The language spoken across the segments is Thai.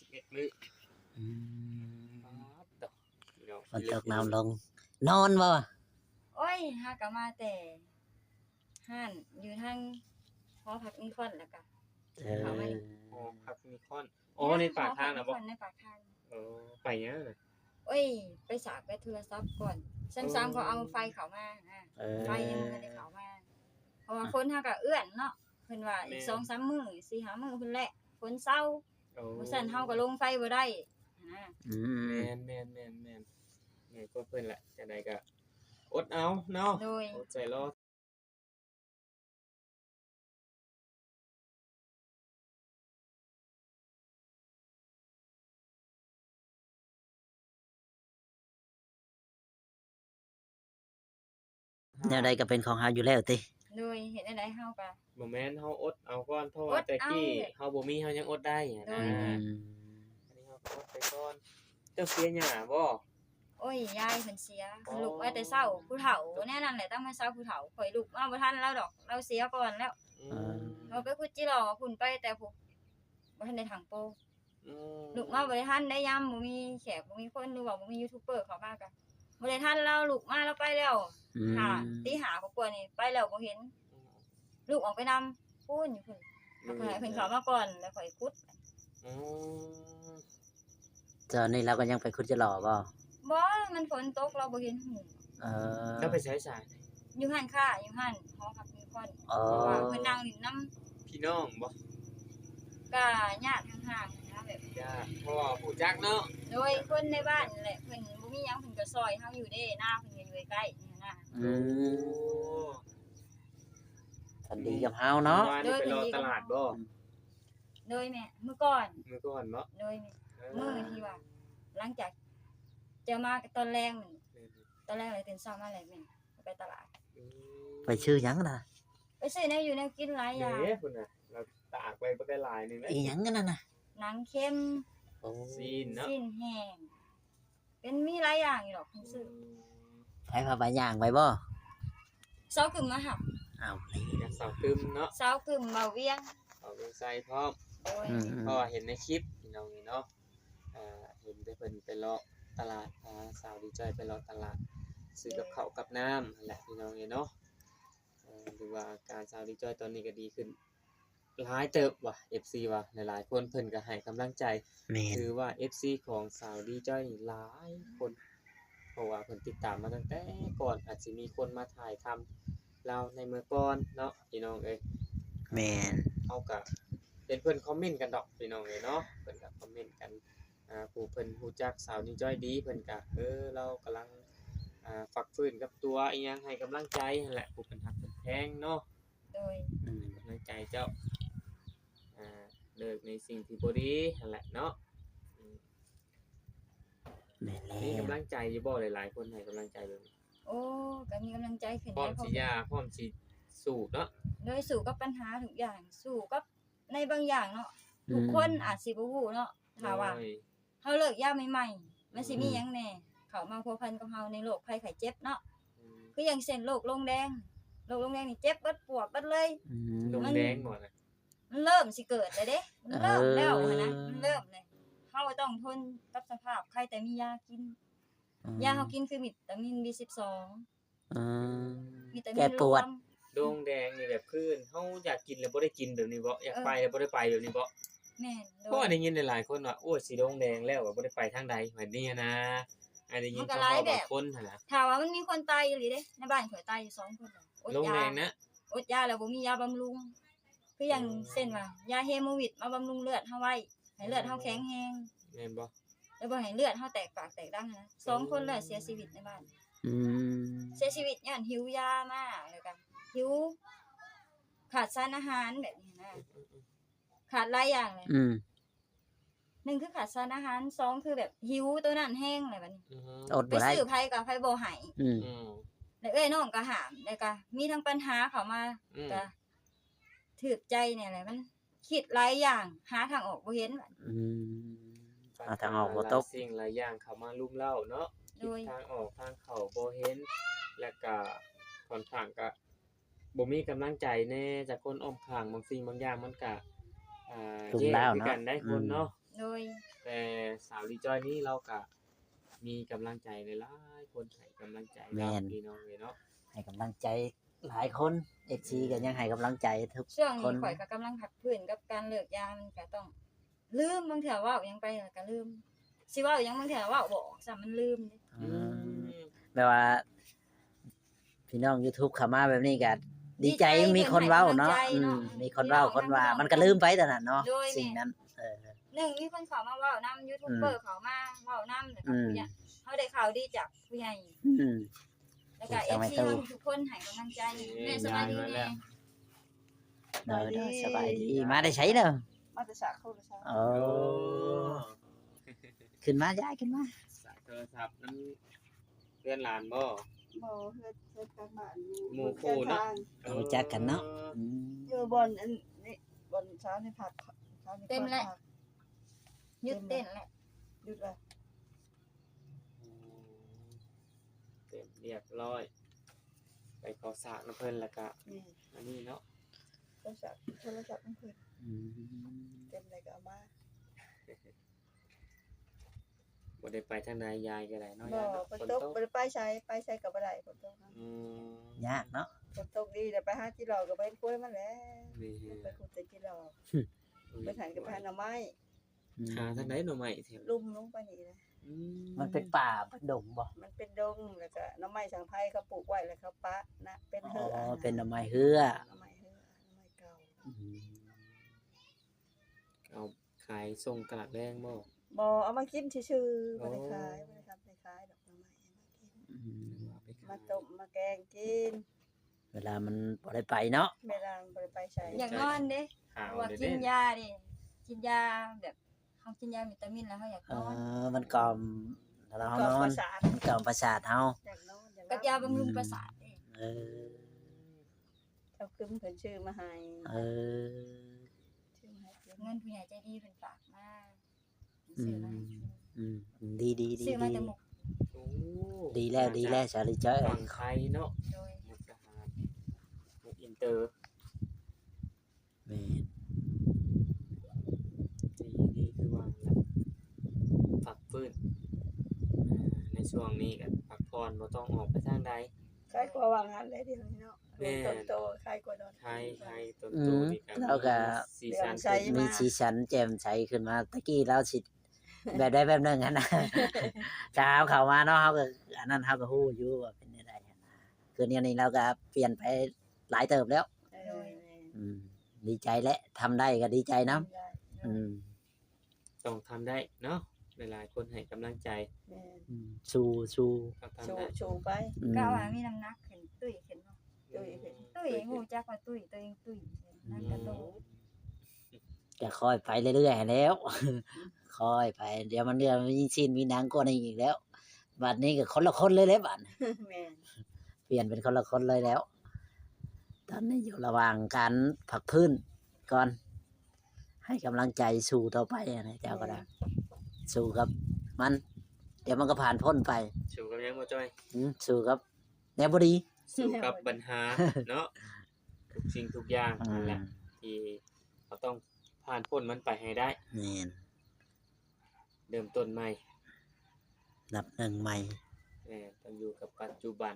11มื้ออืม ครับตอพี่น้อง ฝนตกน้ำลง นอนบ่ โอ้ยหาก็มาแต่ห้านอยู่ทางหอพักนิคอนแล้วก็ เขาไม่ โอ้พักมีคอนโอ้ในปากทางน่ะบ่ หอพักนิคอนในปากทาง ไปยังน่ะ โอ้ยไปสากไปโทรศัพท์ก่อนซ้ำๆก็เอาไฟเข้ามาไฟยังบ่ทันได้เข้ามาเพราะว่าคนเฮาก็เอื้อนเนาะเพิ่นว่าอีก 2-3 มื้อ 4-5 มื้อพุ่นแหละฝนเซา โอ้ บ่ซั่นเฮาก็ลงไฟบ่ได้นะ อืม แม่นก็เพิ่นแหละจังไดก็อดเอาเนาะ โดย อดใจรอแนวใดก็เป็นของเฮาอยู่แล้วติ โดยเฮ็ดจังได๋เฮาก็ บ่แม่นเฮาอดเอาก่อนเพราะว่า อดเอา แต่กี้เฮาบ่มีเฮายังอดได้อะ โด นะ ย อืม อันนี้เฮาก็อดไปก่อนเจ้าเสียหยังบ่ โอ้ยยายเพิ่นเสียเพิ่นลุกมาแต่เช้าผู้เฒ่าแน่นั่นแหละต้องมาเช้าผู้เฒ่าข่อยลุกมาบ่ทันแล้วดอกเราเสียก่อนแล้ว เราไปคุดจิหล่อพุ่นไปแต่ผู้บ่ทันได้ถังโปลูกมาบ่ได้ทันได้ยามบ่มีแขกบ่มีคนหรือว่าบ่มียูทูบเบอร์เข้ามาก็บ่ได้ทันแล้วลูกมาแล้วไปแล้ว อืม ตี 5กว่าๆนี่ไปแล้วบ่เห็น ลูกออกไปนำพูนอยู่พุ่นแล้วก็ให้เพิ่นเข้ามาก่อนแล้วค่อยคุด อืม ตอนนี้เราก็ยังไปคุดจะหล่อบ่ บ่มันฝนตกเราบ่เห็นหู เออ แล้วไปใช้สาย อยู่หันค่าอยู่หันหอพักมีคน อ๋อ เพราะว่าเพิ่นนั่งอยู่นำ พี่น้องบ่ ก็ญาติห่างๆนะแบบ ญาติเพราะว่าผู้จักเนาะ โดยคนในบ้านนั่นแหละเพิ่นบ่มีหยังเพิ่นก็ซอยเฮาอยู่เด้หน้าเพิ่นก็อยู่ใกล้ๆนี่นะ อืมสวัสดีกับเฮาเนาะ วันนี้ไปรอตลาดบ่ โดยแม่มื้อก่อน มื้อก่อนเนาะ โดยแม่มื้อที่ว่า หลังจากจะมาตอนแรงนี่ตอนแรกเลยตื่นเช้ามาเลยแม่ไปตลาด ไปชื่อหยังน่ะ ไปซื้อแนวอยู่แนวกินหลายอย่าง เด้พุ่นน่ะเราตากไว้บ่ได้หลายนึงแล้ว อีหยังกันนั่นน่ะ หนังเค็ม โอ้ ซีนเนาะ สิ้นแห้งเป็นมีหลายอย่างอยู่ดอกเพิ่นซื้อ ไผพาไปย่างไปบ่ เซากึมมาหับ เอาเลย กับสาวกึมเนาะ เซากึมมาเวียง เอาเรื่องใส่พร้อม โดย อืม เพราะว่าเห็นในคลิปพี่น้องนี่เนาะเห็นได้เพิ่นไปเลาะตลาดพาสาวดีใจไปเลาะตลาดซื้อกับข้าวกับน้ำนั่นแหละพี่น้องนี่เนาะหรือว่าการสาวดีใจตอนนี้ก็ดีขึ้นหลายเติบว่ะ FC ว่ะหลายๆคนเพิ่นก็ให้กำลังใจ แม่น ถือว่า FC ของสาวดีจ้อยนี่หลายคนเพราะว่าเพิ่นติดตามมาตั้งแต่ก่อนอาจสิมีคนมาถ่ายทำเราในเมื่อก่อนเนาะพี่น้องเอ้ย แม่น เฮาก็เป็นเพิ่นคอมเมนต์กันดอกพี่น้องเอ้ยเนาะเพิ่นก็คอมเมนต์กันผู้เพิ่นรู้จักสาวดีจ้อยดีเพิ่นก็เรากำลังฝักฟื้นกับตัวอีหยังให้กำลังใจนั่นแหละผู้เพิ่นฮักเพิ่นแพงเนาะ โดย อืม กำลังใจเจ้าเลิกในสิ่งที่บ่ดีนั่นแหละเนาะ แม่นแล้ มี ว กำลังใจอยู่บ่หลายๆคนให้กำลังใจแบบนี้ โอ้ก็มีกำลังใจขึ้น พร้อม ได้ สิยาพร้อมสิสู้เนาะ โดยสู้กับปัญหาทุกอย่างสู้กับในบางอย่างเนาะทุกคนอาจสิบ่ฮู้เนาะถ้าว่า โอ้ย เฮาเลิกยาใหม่ๆมันสิมีหยังแหน่เข้ามาพัวพันกับเฮาในโรคภัยไข้เจ็บเนาะ อืม คืออย่างเช่นโรคลงแดงโรคลงแดงนี่เจ็บเบิดปวดเบิดเลย อืม ลงแดงหมดน่ะ มันเริ่มสิเกิดเลยเด้มันเริ่มแล้ว เออ หั้นนะมันเริ่มเลยเฮาต้องทนกับสภาพใครแต่มียากิน ยาเฮากินคือวิตามิน B12 อืม วิตามิ แก้ น ปวด รม โด่งแดงนี่แบบคือเฮาอยากกินแล้วบ่ได้กินแบบนี้บ่อยากไปแล้วบ่ได้ไปแบบนี้บ่ แม่นโด เพราะว่าย ได้ยินหลายๆคนว่าโอ้ยสีโด่งแดงแล้วบ่ได้ไปทางใดแบบนี้นะอันได้ยินเขาบอกว่าคนหั่นน่ะ ถ้าว่ามันมีคนตายอีหลีเด้ในบ้านข่อยตายอยู่2คนเลยอด โด่ง ยา แดงนะ อดยาแล้วบ่มียาบำรุง คืออย่างเช่นว่ายาเฮโมวิดมาบำรุงเลือดเฮาไว้ให้เลือดเฮาแข็งแรง แม่นบ่ แล้วบ่ให้เลือดเฮาแตกปากแตกดังนะ2คนเลยเสียชีวิตในบ้าน อืม เสียชีวิตย้อนหิวยามาแล้วก็หิวขาดสารอาหารแบบนี้นะขาดหลายอย่างเลย อืม หนึ่งคือขาดสารอาหารสองคือแบบหิวตัวนั้นแห้งอะไรแบบนี้ อือฮึ อด ไป บ่ได้ ซื้อไผกับไผบ่ให้ อืม อืม แล้วเอ้ยน้องก็หามแล้วก็มีทั้งปัญหาเข้ามา อืม ก็ถูกใจเนี่ยแหละมันคิดหลายอย่างหาทางออกบ่เห็นบัด อืม หาทางออกบ่ตก หลายสิ่งหลายอย่างเข้ามารุมเร้าเนาะ โดย ทางออกทางเข้าบ่เห็นแล้วก็ค่อนข้างก็บ่มีกำลังใจแน่จากคนอ้อมข้างบางสิ่งบางอย่างมันก็รุม แย่ เร้า คือ เนาะ กันได้คนเนาะ โดย าวดีจอยนี่เราก็มีกำลังใจหลายๆคนให้กำลังใจเราพี่น้องเลยเนาะ ให้กำลังใจหลายคน FC ก็ยังให้กำลังใจทุก ช่วง คน นี้ข่อยก็กำลังพักพื้นกับการเลิกยามันก็ต้องลืมบางเทื่อเว้าหยังไปแล้วก็ลืมสิเว้าหยังบางเทื่อเว้าบ่ออกซ้ำมันลืมเด้ อืมแปลว่า พี่น้อง YouTube เข้ามาแบบนี้ก็ดีใจมีคนเว้าเนาะมีคนเว้าคนว่ามันก็ลืมไปแต่นั้นเนาะสิ่งนั้นหนึ่งมีคนเข้ามาเว้านำยูทูบเบอร์เข้ามาเว้านำแล้วก็ผู้ใหญ่เฮาได้ข่าวดีจากผู้ใหญ่ อืม แล้วก็ FC ทุกคนให้กำลังใจแม่สบายดีแน่ เด้อสบายดีมาได้ใช้เด้อ มาแต่สาเข้าแต่เช้า โอ้ขึ้นมายายขึ้นมา สายโทรศัพท์นั้นเพื่อนหลานบ่ บ่เฮ็ดกันบ้าน หมู่คู่เนาะ รู้จักกันเนาะ อยู่บ่อนอันนี้บ่อนเช้านี่ผักเช้านี่ เต็มแล้วยึดเต้นแหละ หยุดแล้ว เต็มเรียบร้อย ไปขอสากน้ำเพิ่นแล้วก็ นี่ อันนี้เนาะ โทรศัพท์มันเพิ่นเต็มเลยก็เอามา บ่ได้ไปทางใดยายก็ได้เนาะ บ่ ยายเนาะ ฝนตกบ่ได้ไปใช้ก็บ่ได้ฝนตกนะ อืม ยากเนาะ ฝนตกดีแต่ไปหาจิหลอกก็ไปกล้วยมันแหล้ว นี่ ไปขุดแต่จิหลอกไปหันกับไปหาหน่อไม้ หาทางไหนหน่อไม้เทียม ลุ่มลงไปนี่นะ มันเป็นป่าเป็นดงบ่ มันเป็นดงแล้วก็หน่อไม้สังไผเขาปลูกไว้แล้วเขาปะนะเป็น อ๋ เหือ อเป็นหน่อไม้เฮือ หน่อไม้เหือหน่อไม้เก่า เอาขายส่งตลาดแรงบ่ บ่เอามากินซื่อๆบ่ได้ขายบ่ได้ทำได้ขายดอกหน่อไม้เอามากิน เอาไปขาย มาต้มมาแกงกิน เวลามันบ่ได้ไปเนาะ เวลาบ่ได้ไปใช้ อยากนอนเด้ ขาว ว่า เด้ กิน เด้ ยาดิกินยาแบบเขากินยาวิตามินแล้วเขาอยากนอน มันกล่อมเรา ก็ นอ ป น ระสาท มันกล่อมประสาทเฮา อยากนอนอยาก กับยาบำรุงประสาทเด้ เออ เจ้าคึมเพิ่นชื่อมาให้ เออ ชื่อมาให้กิน เงินผู้ใหญ่ใจดีเพิ่นฝากมาซื้อมาให้กิน ดีดี ซื้อมาแต่หมก โอ้ ดีแล้วดีแล้วชาลีจ้อย ฝั่งไทยเนาะ โดย มุกดาหารมุกอินเตอร์ แม่น ดีคือว่าแหละพักฟื้นในช่วงนี้ก็พักผ่อนบ่ต้องออกไปทางใด ใครกว่าวางหันเลยเดี๋ยวนี้เนาะ แม่ ต้นโตใครกว่าดอน ไทยต้นโตนี่ก็ เราก็ สีสัน ใส่ ขึ้น มีสีสันแจ่มใสขึ้นมาตะกี้เราสิแบบได้แบบนึงนะเช้าเข้ามาเนาะเฮาก็อันนั้นเฮาก็ฮู้อยู่ว่าเป็นจังได๋นะคือเนี่ยนี้เราก็เปลี่ยนไปหลายเติบแล้ว ดีใจและทำได้ก็ดีใจนํต้องทำได้เนาะหลายๆคนให้กำลังใจ สู้ ก็ทำ ชู ได้ ชูไป ก็ว่ามีน้ำหนักขึ้นตุ้ยขึ้นเนาะ ตุ้ยขึ้น ตุ้ยฮู้จักว่าตุ้ยตัวเองตุ้ยนั่นก็โต จะค่อยไปเรื่อยๆแล้ว ค่อยไปเดี๋ยวมันมีซีนมีหนังกว่านี้อีกแล้วบัดนี้ก็คนละคนเลยบัด แม่น เปลี่ยนเป็นคนละคนเลยแล้ว ตอนนี้อยู่ระหว่างการผักพื้นก่อน ให้กำลังใจสู้ต่อไปนะเจ้าก็ได้สู้กับมัน เดี๋ยวมันก็ผ่านพ้นไป สู้กับยังบ่จ้อย สู้กับแนวบดี สู้กับปัญหาเนาะทุกสิ่งทุกอย่างนั่นแหละที่เราต้องผ่านพ้นมันไปให้ได้ แม่น เริ่มต้นใหม่ นับหนึ่งใหม่ ต้องอยู่กับปัจจุบัน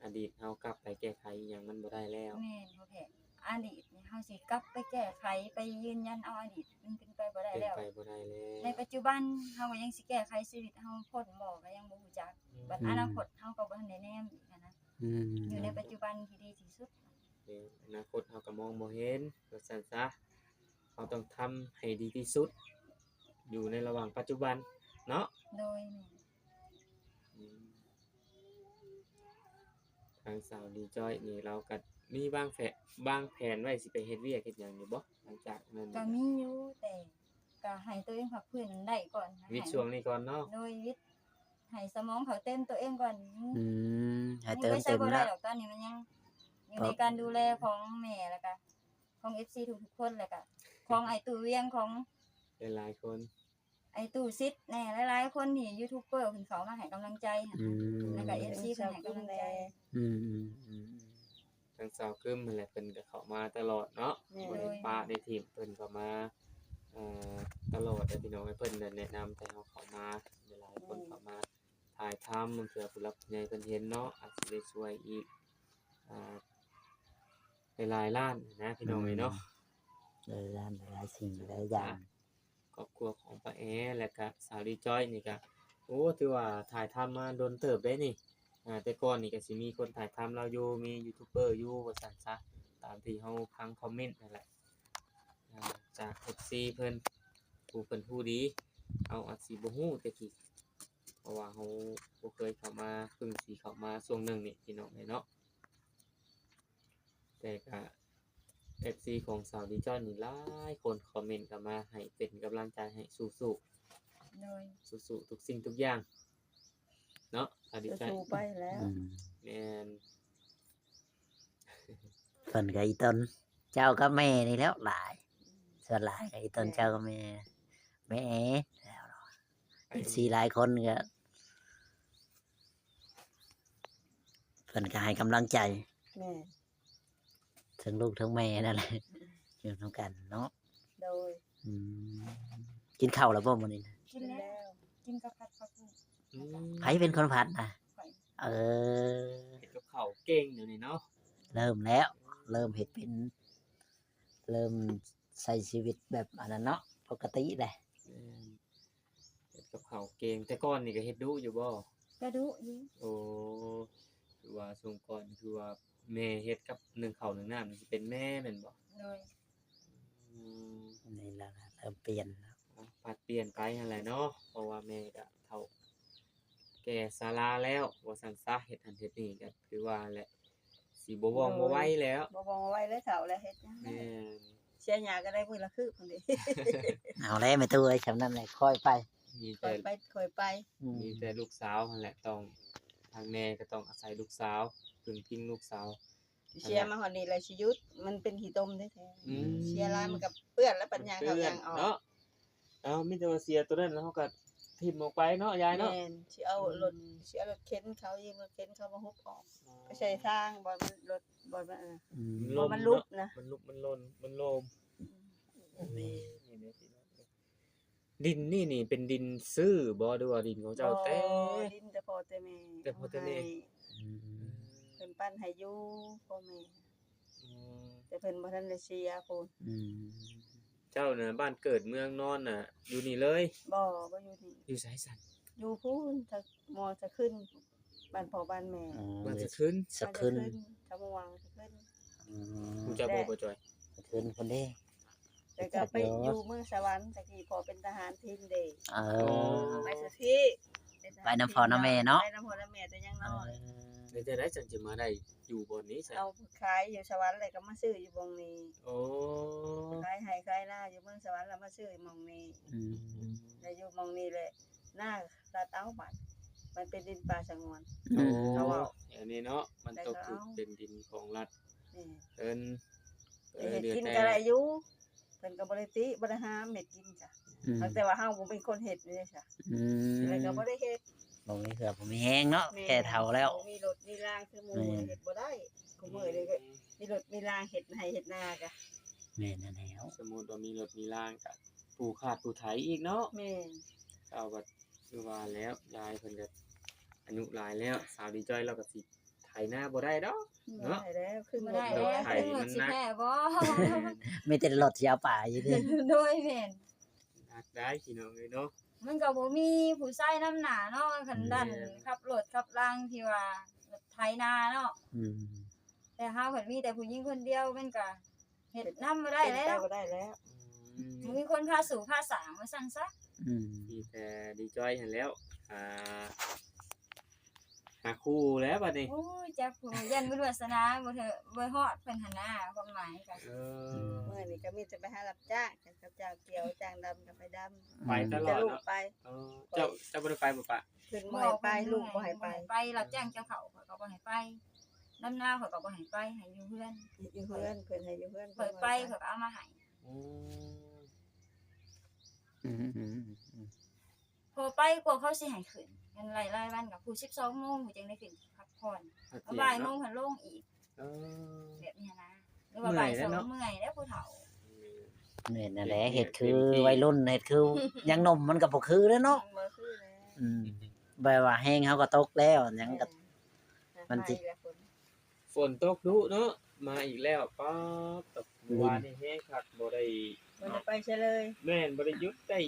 อดีตเฮากลับไปแก้ไขอหย่างมันบ่ได้แล้ว แม่นบ่แพ้อดีตนี่เฮาสิกลับไปแก้ไขไปยืนยันเอาอดีตมันเป็นไปบ่ได้ เป็น แล้ว ไปบ่ได้แล้ว ในปัจจุบันเฮาก็ยังสิแก้ไขชีวิตเฮาพ้นบ่ก็ยังบ่ฮู้จักบัดอนาคตเฮาก็บ่ทันได้แนมอีกนะอยู่ในปัจจุบันที่ดีที่สุด เดี๋ยวอนาคตเฮาก็มองบ่เห็นว่าซั่นซะเฮาต้องทำให้ดีที่สุด อยู่ในระหว่างปัจจุบันเนาะ โดย อืมทางสาวดีจ้อยนี่เราก็มีบางแผนไว้สิไปเฮ็ดเวียกเฮ็ดหยังอยู่บ่หลังจากนั้น ก็มีอยู่แต่ก็ให้ตัวเองพักพื้นได้ก่อนนะ วิทย์ช่วงนี้ก่อนเนาะ โดยวิทย์ให้สมองเขาเต็มตัวเองก่อน ให้เติม ไม่ใช่ เต็ม บ่ได้ แล้ว หรอกตอนนี้มันยังอยู่ในการดูแลของแม่แล้วก็ของ FC ทุกๆคนแล้วก็ของไอ้ตู่เวียงของ หลายๆคน ไอ้ตู่ซิดแน่หลายๆคนที่ยูทูบเบอร์เพิ่นเขามาให้กำลังใจหั่นนะแล้วก็ FC เพิ่นให้กำลังใจ ทางสาวกึมนั่นแหละเพิ่นก็เข้ามาตลอดเนาะ แม่ บ่ได้ป้าได้ทีมเพิ่นก็มา อ่ตลอดเลยพี่น้องให้เพิ่นน่ะแนะนำแต่เฮาเข้ามาหลายๆคนเข้ามาถ่ายทำมันเผื่อผู้หลักผู้ใหญ่เพิ่นเห็นเนาะอาจสิได้ช่วยอีกอ่าหลายๆล้านนะพี่น้องเอ้ยเนาะ หลายหลายสิ่งหลายอย่าง ครอบครัวของป้าแอและก็สาวดีจ้อยนี่ก็โอ้ถือว่าถ่ายทำมาโดนเติบได้นี่แต่ก่อนนี่ก็สิมีคนถ่ายทำเราอยู่มียูทูบเบอร์อยู่ว่าซั่นซะตามที่เฮาพังคอมเมนต์นั่นแหละจาก FC เพิ่นผู้เพิ่นผู้ดีเอาอาจสิบ่ฮู้แต่กี้เพราะว่าเฮาบ่เคยเข้ามาเพิ่งสิเข้ามาช่วงหนึงนี่พี่น้องเนาะแต่ก็ FC ของสาวดีจ้อยนี่หลายคนคอมเมนต์เข้ามาให้เป็นกำลังใจให้สู้ๆ โดย สู้ๆทุกสิ่งทุกอย่างเนาะสวัสดี จะ จ้ะ สู้ไปแล้ว แม่น เพิ่นก็อีต้นเจ้ากับแม่นี่แล้วหลายส่วนหลายก็อีต้นเจ้ากับแม่แม่แล้วเนาะอีก4หลายคนก็เพิ่นก็ให้กำลังใจ แม่ ทั้งลูกทั้งแม่นั่นแหละอยู่นำกันเนาะ โดย อืมกินข้าวแล้วบ่มื้อนี้นะ กินแล้ว กินกับผัดผักบุ้ง อืม ไผเป็นคนผัดน่ะ ข่อย เออ เฮ็ดกับข้าวเก่งเดี๋ยวนี้เนาะ เริ่มแล้ว เริ่มเฮ็ดเป็น เริ่มใช้ชีวิตแบบอันนั้นเนาะปกติแหละ แม่นเฮ็ดกับข้าวเก่งแต่ก่อนนี่ก็เฮ็ดดุอยู่บ่ กระดูกอยู่ โอ้คือว่าช่วงก่อนคือว่าแม่เฮ็ดกับนึ่งข้าวนึ่งน้ำนี่สิเป็นแม่แม่นบ่ โดย อืม นี่แหละเริ่มเปลี่ยนแล้ว ปัดเปลี่ยนไปนั่นแหละเนาะเพราะว่าแม่ก็เฒ่าแก่ชราแล้วว่าซั่นซะเฮ็ดอันเฮ็ดนี่ก็คือว่าแหละสิบ่ว่องบ่ไหวแล้ว บ่ไว้แล้วเฒ่าแล้วเฮ็ดจังได๋ แม่น เสียหญ้าก็ได้มื้อละคืบพุ่นเด้ เอาแล้วไม่ตู้ไอ้ชำนั้นเลยค่อยไป มี ค่ แต่ อยไปค่อยไป อืม มีแต่ลูกสาวนั่นแหละต้องทางแม่ก็ต้องอาศัยลูกสาวพึ่งพิงลูกสาว เสียมาฮอดนี้แล้วสิหยุดมันเป็นขี้ตมแท้ อืม ๆเสียหลายมันก็เปื้อนแล้วปัญญาเขา เตือ ยั น งออก เนาะเอามีแต่ว่าเสียตัวนั้นแล้วเขาก็ทิ่มออกไปเนาะยายเนาะ แม่นสิเอารถสิเอารถเข็นเขายืมรถเข็นเขามาฮุบออกไปใช้ทางบ่มันรถบ่มันน่ะ อืม บ่มันลุกนะ มันลุกมันลนมันโลมนี่เนี่ยพี่น้องดินนี่เป็นดินซื้อบ่หรือว่าดินของเจ้าแต่ ดินแต่พ่อแต่แม่ แต่พ่อแต่แม่ ให้เพิ่นปั้นให้อยู่พ่อแม่ อืม แต่เพิ่นบ่ทันได้เสียพุ่น อืม เจ้าน่ะบ้านเกิดเมืองนอนน่ะ อยู่นี่เลย บ่อยู่นี่ อยู่ไสสัน อยู่พูนจะมอจะขึ้นบ้านพ่อบ้านแม่ อ๋อ บ้านสะขึ้น สักขึ้น จะมาวางจะขึ้น อื กู ม จะบ่บ่จอย สักขึ้นคนเด้ แต่ก็ไปอยู่เมืองสวรรค์ตะกี้พอเป็นทหารทีมเดย์ เออ ไปสถิเป็นทหาร ไปน้ำพ่อน้ำแม่เนาะ ไปน้ำพ่อน้ำแม่แต่ยังน้อย ในแต่ได้จังจะมาได้อยู่บนนี้ใช่ เอาขายอยู่สวรรค์เลยก็มาซื้ออยู่บงนี้ โอ้ ขายให้ขายหน้าอยู่เมืองสวรรค์แล้วมาซื้อหมองนี้ อืม แล้วอยู่หมองนี้เลยหน้าตาเต้าบัดมันเป็นดินป่าสงวน อืม เขาว่าอันนี้เนาะมันตกถูกเป็นดินของรัฐ นี่ เอิ้น แต่เฮ็ด เดือ กิน แต่ ก็ได้อยู่เพิ่นก็บ่ได้ติบ่ได้ห้ามเฮ็ดกินจ้ะ อืม แต่ว่าเฮาบ่เป็นคนเฮ็ดนี่จ้ะ อืม แล้วก็บ่ได้เฮ็ด บ่มีเหือบ่มีแห้งเนาะแค่เท่าแล้ว มีรถมีรางคือหมู่ แม่ เฮ็ดบ่ได้กูมื้อเลยก็มีรถมีรางเฮ็ดให้เฮ็ดนากะ แม่นั่นแล้ว สมมุติว่ามีรถมีร่างกับปลูกขาดปลูกไถอีกเนาะ แม่น เอาก็คือว่าแล้วยายเพิ่นก็อายุหลายแล้วสาวดีจ้อยเราก็สิไถนา บ่ได้ดอก บ่ได้แล้วขึ้น บ่ รถ ได้ บ่ แล้ว ได้ เป็นหมดสิแม่บ่ ไม่แต่รถสิเอาป่าอยู่ดิ โดยแม่น นักได้พี่น้องเอ้ยเนาะ มันก็บ่มีผู้ชายนำหน้าเนาะคันดันขับรถขับล่างที่ว่ารถไถนาเนาะ อืม แต่เฮาเพิ่นมีแต่ผู้หญิงคนเดียวมันก็เฮ็ดนำบ่ได้ เป็น แล้ ไป ว บ่ได้แล้ว อืม มีคนพาสู่พาสางว่าซั่นซะ อืม มีแต่ดีจ้อยหั่นแล้วหาคู่แล้วบัดนี้ โอ้ยจักผู้ยันบุญวาสนาบ่เถอะบ่ฮอดเพิ่นหั่นน่ะความหมายก็ เออ มื้อนี้ก็มีแต่ไปหารับจ้างกับเจ้าเกี่ยวจ้างดำก็ไปดำ ไปตล แต่ อด ลูก เนาะ ไป เออเจ้าบ่ได้ไปบ่ปะ ขึ้นบ่ให้ไปลูกบ่ให้ไป ไปรับจ้างเจ้าเขาเขาก็บ่ให้ไปนำนาเขาก็บ่ให้ไปให้อยู่เพื่อน อยู่เพื่อนเพิ่นให้อยู่เพื่อน เปิดไปเขาก็เอามาให้ อืม อืมอืมอืม พอไปกว่าเขาสิให้ขึ้นกันหลายๆวันกับผู้12โมงผู้จังได้ขึ้นพักผ่อน พัก บ่าย เที่ยง โมง เนาะ หันลงอีก เออ แบบนี้นะหรือว่าบ่าย2เมื่อยแล้วผู้เฒ่า แม่นนั่นแหละเฮ็ดคือวัยรุ่นเฮ็ดคือยังหนุ่มมันก็บ่คือเด้อเนาะ บ่คือแล้ว อืมแบบว่าแฮงเฮาก็ตกแล้วหยังก็ มันสิ าอีกแล้วฝน ฝนตกดุเนาะมาอีกแล้วป๊าบตกเมื่อวานนี่แห้งคักบ่ได้ มันจะไปเฉยเลย แม่นบ่ได้หยุดได้